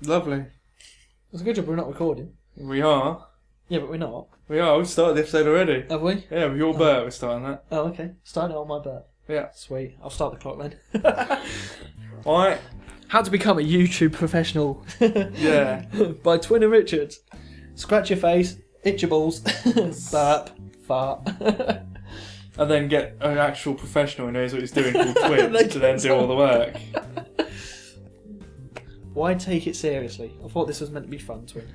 Lovely. It's a good job we're not recording. We are. Yeah, but we're not. We are. We've started the episode already. Have we? Yeah, with your Bert, we're starting that. Oh, okay. Starting it on my bird. Yeah. Sweet. I'll start the clock then. Alright. How to become a YouTube professional. Yeah. By Twin and Richards. Scratch your face, itch your balls, burp, fart. And then get an actual professional who knows what he's doing called Twins to then do all the work. Why take it seriously? I thought this was meant to be fun, Twin.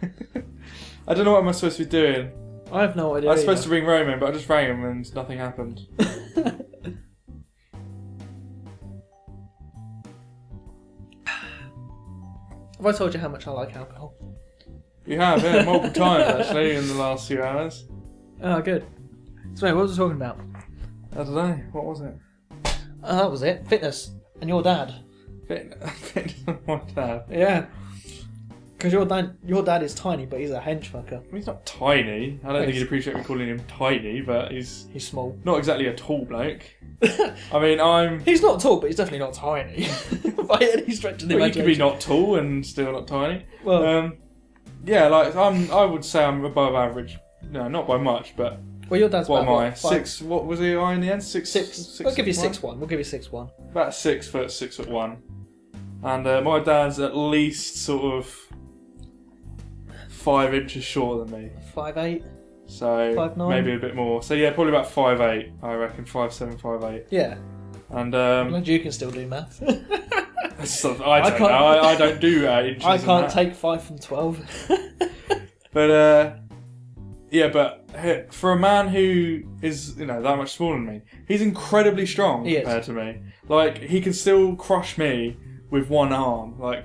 I don't know what I'm supposed to be doing. I have no idea. I was supposed to ring Roman, but I just rang him and nothing happened. Have I told you how much I like alcohol? You have, yeah, multiple times actually in the last few hours. Oh, good. So, what was I talking about? I don't know, what was it? Oh, that was it. Fitness. And your dad. Fitness of my dad. Yeah. Because your dad is tiny, but he's a hench fucker. He's not tiny. I don't think he'd appreciate me calling him tiny, but he's small. Not exactly a tall bloke. I mean, He's not tall, but he's definitely not tiny. By any stretch of the imagination. You could be not tall and still not tiny. Well, yeah, like I would say I'm above average. No, not by much, but. Well, your dad's what about am I? 6. What was he in the end? 6. We'll give you 6'1". We'll give you 6'1". About 6 foot, 6'1", and my dad's at least sort of 5 inches shorter than me. 5'8". So 5'9". maybe a bit more. So yeah, probably about 5'8". I reckon 5'7", 5'8". Yeah. And I'm glad you can still do math. I don't know. I don't do inches. I can't take 5 from 12. But yeah, but for a man who is that much smaller than me, he's incredibly strong compared to me. Like he can still crush me with one arm, like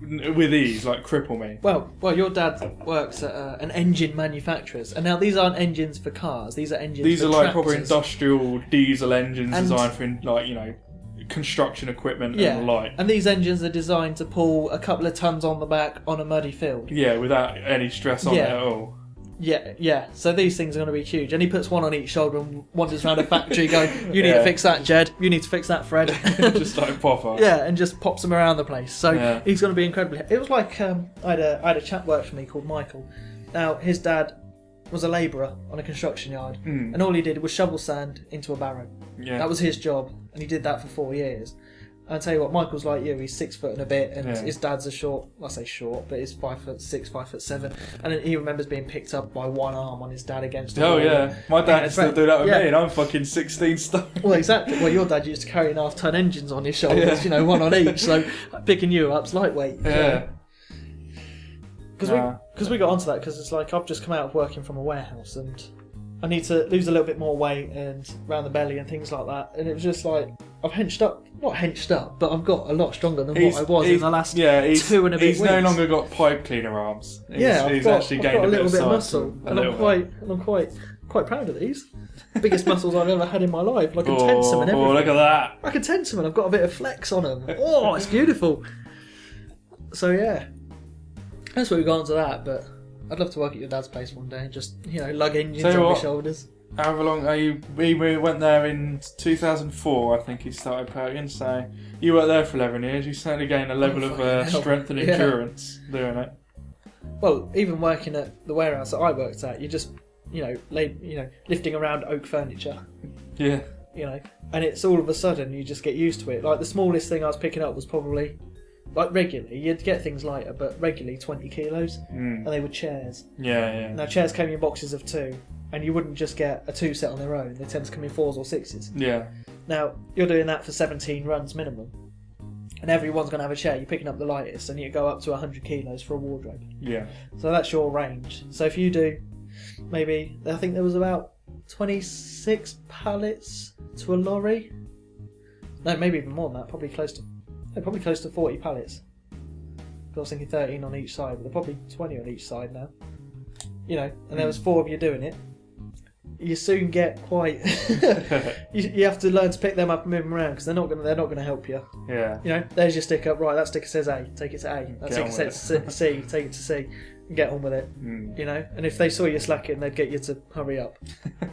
with ease, like cripple me. Well, your dad works at an engine manufacturer's, and now these aren't engines for cars. These are engines. These for are like tractors. proper industrial diesel engines designed for construction equipment and the like. And these engines are designed to pull a couple of tons on the back on a muddy field. Yeah, without any stress on it at all. Yeah. So these things are going to be huge. And he puts one on each shoulder and wanders around a factory going, you need to fix that, Jed. You need to fix that, Fred. Just like Popper. Yeah, and just pops them around the place. So he's going to be incredibly... It was like, I had a chap work for me called Michael. Now, his dad was a labourer on a construction yard. And all he did was shovel sand into a barrow. Yeah. That was his job. And he did that for 4 years. I'll tell you what, Michael's like you. He's 6 foot and a bit, and his dad's I say short, but he's 5'6", 5'7", and he remembers being picked up by one arm on his dad against the wall. Oh yeah, my dad can still do that with me, and I'm fucking 16 stone. Well, exactly. Well, your dad used to carry 1/2-ton engines on his shoulders, one on each, so picking you up's lightweight. Yeah. Because we got onto that because it's like I've just come out of working from a warehouse and I need to lose a little bit more weight and around the belly and things like that, and it was just like I've not henched up, but I've got a lot stronger than what I was in the last 2 and a bit weeks. He's no longer got pipe cleaner arms. I've got a little bit of muscle, and I'm quite proud of these. Biggest muscles I've ever had in my life, like a tensum and everything. Oh, look at that! Like a tensum, and I've got a bit of flex on them. Oh, it's beautiful. So yeah, that's where we got onto that. But I'd love to work at your dad's place one day and just lug engines on your shoulders. However long we went there in 2004, I think he started paying. So you worked there for 11 years. You certainly gained a level of strength and endurance doing it. Well, even working at the warehouse that I worked at, you just lifting around oak furniture. Yeah. And it's all of a sudden you just get used to it. Like the smallest thing I was picking up was probably, like regularly, you'd get things lighter, but regularly 20 kilos, and they were chairs. Yeah. Now chairs came in boxes of 2. And you wouldn't just get a 2 set on their own. They tend to come in 4s or 6s. Yeah. Now, you're doing that for 17 runs minimum. And everyone's going to have a chair. You're picking up the lightest and you go up to 100 kilos for a wardrobe. Yeah. So that's your range. So if you do, maybe, I think there was about 26 pallets to a lorry. No, maybe even more than that. Probably close to 40 pallets. I was thinking 13 on each side, but they're probably 20 on each side now. And there was 4 of you doing it. You soon get quite. you have to learn to pick them up and move them around because they're not going to help you. Yeah. There's your sticker. Right, that sticker says A. Take it to A. That sticker says C. Take it to C. And get on with it. And if they saw you slacking, they'd get you to hurry up.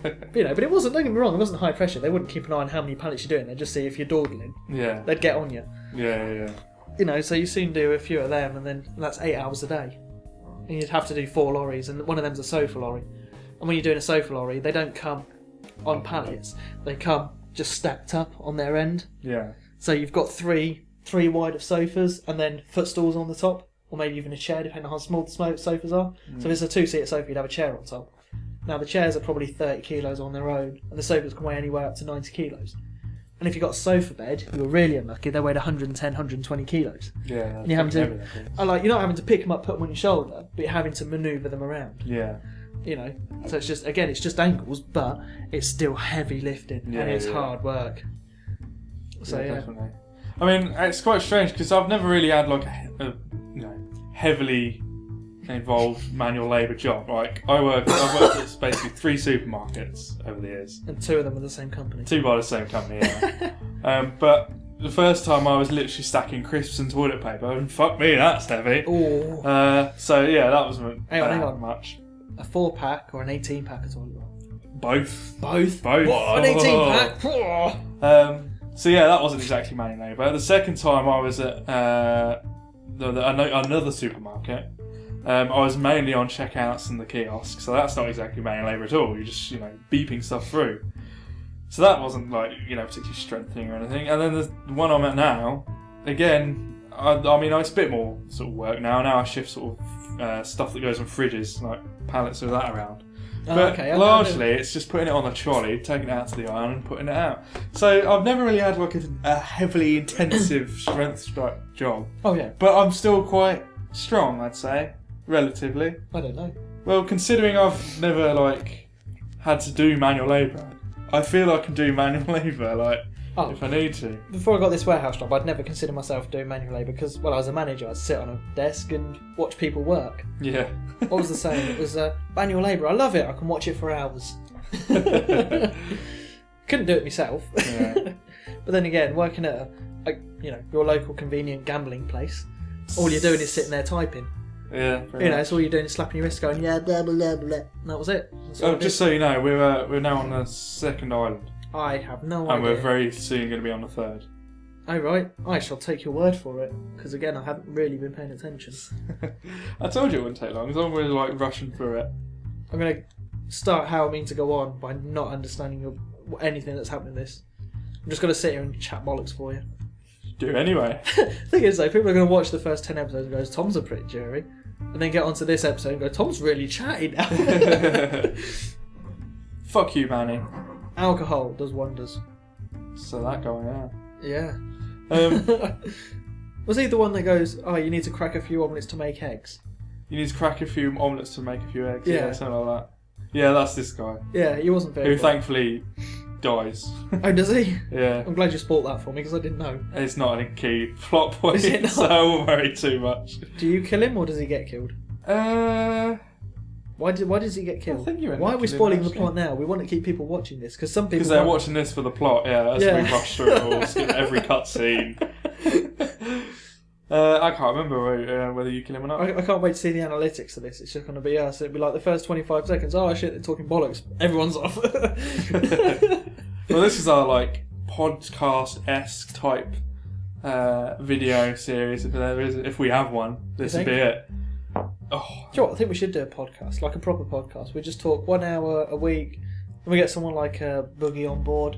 But it wasn't. Don't get me wrong. It wasn't high pressure. They wouldn't keep an eye on how many pallets you're doing. They'd just see if you're dawdling. Yeah. They'd get on you. Yeah. So you soon do a few of them, and then that's 8 hours a day. And you'd have to do 4 lorries, and one of them's a sofa lorry. And when you're doing a sofa lorry, they don't come on pallets. They come just stacked up on their end. Yeah. So you've got three wide of sofas, and then footstools on the top, or maybe even a chair, depending on how small the sofas are. So if it's a 2-seater sofa, you'd have a chair on top. Now the chairs are probably 30 kilos on their own, and the sofas can weigh anywhere up to 90 kilos. And if you've got a sofa bed, you're really unlucky, they weighed 110, 120 kilos. Yeah. And you're having to, you're not having to pick them up, put them on your shoulder, but you're having to manoeuvre them around. Yeah. So it's just ankles, but it's still heavy lifting, and it's hard work. So definitely. I mean, it's quite strange because I've never really had like a heavily involved manual labour job. Like I've worked at basically 3 supermarkets over the years, and 2 of them were the same company. 2 by the same company, yeah. But the first time I was literally stacking crisps and toilet paper, and fuck me, that's heavy. Oh. So yeah, that wasn't hang on. much. A 4-pack or an 18-pack of toilet roll? Both. What? An 18-pack? So yeah, that wasn't exactly manual labour. The second time I was at another supermarket, I was mainly on checkouts and the kiosk, so that's not exactly manual labour at all. You're just beeping stuff through. So that wasn't like particularly strengthening or anything. And then the one I'm at now, again, I mean it's a bit more sort of work now. Now I shift sort of stuff that goes on fridges, like pallets of that around. But largely, it's just putting it on the trolley, taking it out to the iron, and putting it out. So I've never really had like a heavily intensive strength job. Oh yeah. But I'm still quite strong, I'd say, relatively. I don't know. Well, considering I've never had to do manual labour, I feel I can do manual labour if I need to. Before I got this warehouse job, I'd never consider myself doing manual labour because, I was a manager. I'd sit on a desk and watch people work. Yeah. What was the saying? It was manual labour. I love it. I can watch it for hours. Couldn't do it myself. Yeah. But then again, working at your local convenient gambling place, all you're doing is sitting there typing. Yeah. So all you're doing is slapping your wrist, going blah blah blah blah. And that was it. Just so you know, we're now on the 2nd island. I have no idea. And we're very soon going to be on the 3rd. Oh right, I shall take your word for it, because again I haven't really been paying attention. I told you it wouldn't take long, as long as we're rushing through it. I'm going to start how I mean to go on by not understanding anything that's happening in this. I'm just going to sit here and chat bollocks for you. Do anyway. The thing is though, people are going to watch the first 10 episodes and go, Tom's a prick, Jerry. And then get onto this episode and go, Tom's really chatty now. Fuck you, Manny. Alcohol does wonders. So that going out. Yeah. Was he the one that goes, you need to crack a few omelettes to make eggs? You need to crack a few omelettes to make a few eggs. Yeah. Something like that. Yeah, that's this guy. Yeah, he wasn't very Who good. Thankfully dies. Oh, does he? Yeah. I'm glad you spoiled that for me because I didn't know. It's not a key plot point, Is it not? so I won't worry too much. Do you kill him or does he get killed? Why does he get killed? I think you Why are we spoiling the plot now? We want to keep people watching this because some people. Because they're watching this for the plot, as we rush through it all, skip every cutscene. I can't remember whether you kill him or not. I can't wait to see the analytics of this. It's just going to be us. It'll be like the first 25 seconds. Oh shit, they're talking bollocks. Everyone's off. Well, this is our podcast-esque type video series. If we have one, this would be it. Oh. Do you know what? I think we should do a podcast, like a proper podcast. We just talk 1 hour a week, and we get someone like Boogie on board.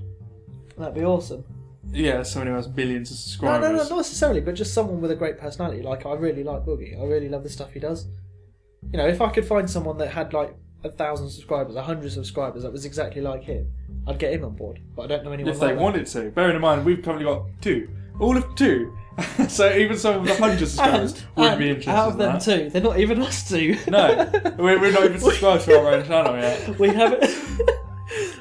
That'd be awesome. Yeah, someone who has billions of subscribers. No, not necessarily, but just someone with a great personality. Like, I really like Boogie. I really love the stuff he does. If I could find someone that had 1,000 subscribers, 100 subscribers, that was exactly like him, I'd get him on board. But I don't know anyone. If they wanted to. Bearing in mind, we've currently got 2. All of 2. So even someone with 100 subscribers would be interested. Out of them 2, they're not even us 2. No, we're not even subscribed to our own channel yet. We haven't.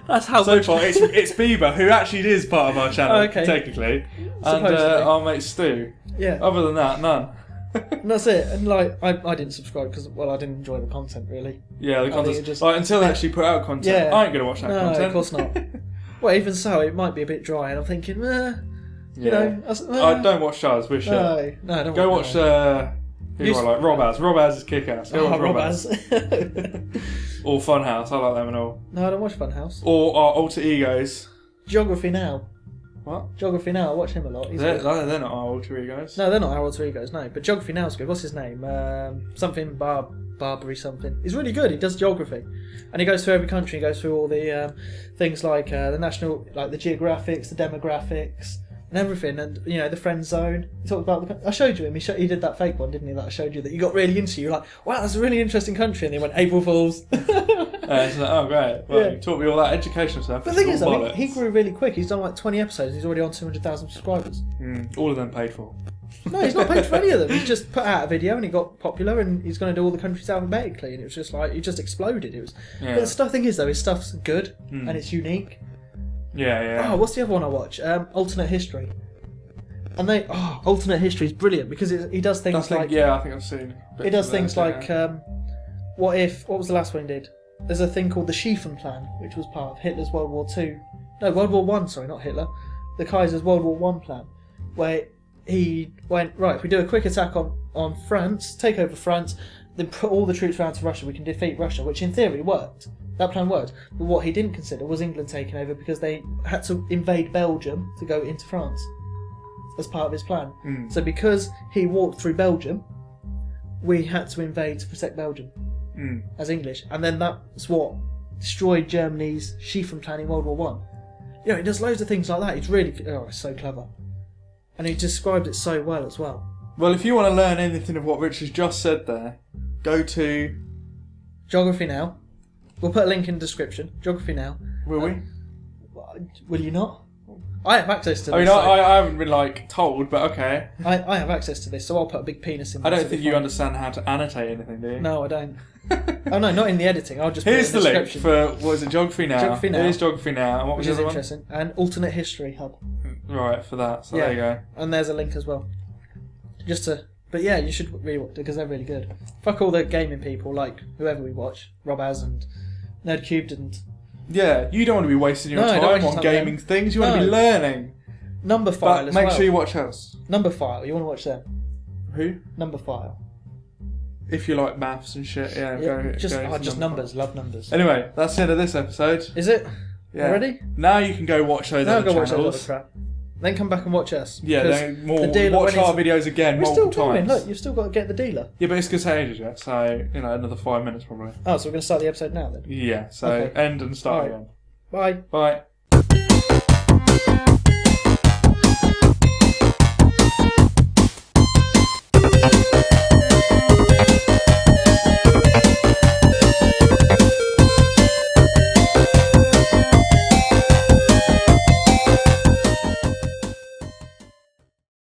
That's how. So far, it's Bieber who actually is part of our channel, technically, and our mate Stu. Yeah. Other than that, none. And that's it. And I didn't subscribe because I didn't enjoy the content really. Yeah, the content. Until they actually put out content, I ain't gonna watch that content. No, of course not. Well, even so, it might be a bit dry, and I'm thinking, I don't watch shows. We're shit. No, don't. Go watch. Who do I like? Rob Az. Rob Az is kick-ass. Go watch Rob Az. Or Funhouse. I like them and all. No, I don't watch Funhouse. Or our alter egos. Geography Now. What? Geography Now, I watch him a lot. They're not our alter egos. No, they're not our alter egos, no. But Geography Now's good. What's his name? Something Barbary something. He's really good. He does geography. And he goes through every country. He goes through all the things like the national, like the geographics, the demographics, and everything. And, you know, the friend zone. He talked about I showed you him. He did that fake one, didn't he, that I showed you that you got really into. You're like, wow, that's a really interesting country. And they went, April Fools. It's like, oh, great. Well, you taught me all that educational stuff. But the thing is, I mean, he grew really quick. He's done like 20 episodes. He's already on 200,000 subscribers. All of them paid for. No, he's not paid for any of them. He's just put out a video and he got popular and he's going to do all the countries alphabetically, and it was just like, he just exploded. It was. Yeah. But the thing is, though, his stuff's good and it's unique. Yeah. Oh, what's the other one I watch? Alternate History. And Alternate History is brilliant because he does things like... Yeah, I think I've seen. He does things like, what was the last one he did? There's a thing called the Schlieffen Plan, which was part of Hitler's World War One, not Hitler. The Kaiser's World War One plan, where he went, right, if we do a quick attack on France, take over France, then put all the troops around to Russia, we can defeat Russia, which in theory worked. That plan worked. But what he didn't consider was England taking over because they had to invade Belgium to go into France as part of his plan. So because he walked through Belgium, we had to invade to protect Belgium as English. And then that's what destroyed Germany's Schlieffen Plan in World War One. You know, he does loads of things like that. He's really... it's so clever. And he described it so well as well. Well, if you want to learn anything of what Richard's just said there, go to... Geography Now. We'll put a link in the description. Geography Now. Will we? Will you not? I have access to this. I mean, I haven't been, told, but okay. I have access to this, so I'll put a big penis in there. I don't think you understand how to annotate anything, do you? No, I don't. Oh, no, not in the editing. I'll just put Here's it in the link description. for, what is it, Geography Now? Geography Now. Here's Geography Now. And what was which the is other interesting. And Alternate History Hub. Right, for that. So there you go. And there's a link as well. But yeah, you should really watch it because they're really good. Fuck all the gaming people, like whoever we watch. Rob Az and Nerdcubed and... Yeah, you don't want to be wasting your time on gaming things. You want to be learning. Number File as well. Make sure you watch us. Number File, you want to watch them? Who? Number File. If you like maths and shit, go just numbers. Love numbers. Anyway, that's the end of this episode. Is it? Yeah. Already? Now you can go watch those other channels. Watch those other crap. Then come back and watch us. Yeah, then watch our videos again multiple times. Look, you've still got to get the dealer. Yeah, but it's going to take ages yet, so, another 5 minutes probably. Oh, so we're going to start the episode now then? Yeah, so end and start again. Bye. Bye.